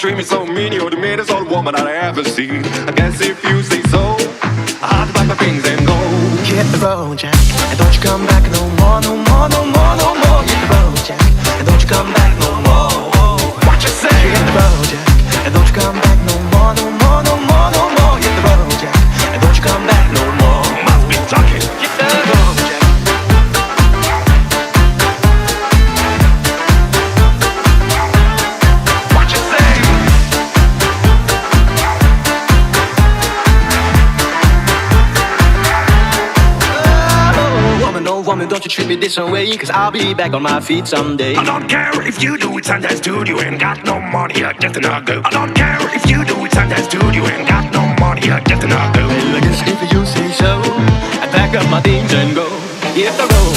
treat me so mean, you're the meanest old woman that I ever seen. I guess if you say so, I'll pack my things and go. Hit the road, Jack, and don't you come back no more, no more, no more, no more. Hit the road, Jack, and don't you come back no more. What you say? Hit the road, Jack, and don't you come back no more, no more, no more, no more. Hit the road, Jack, and don't you come back no more. Must be talking. Hit the road, Jack. Woman, don't you treat me this way, cause I'll be back on my feet someday. I don't care if you do it Sundance dude, you ain't got no money, I just not go. I don't care if you do it Sundance dude, you ain't got no money, I just not go. Well, I guess if you say so, I pack up my things and go. Hit the road.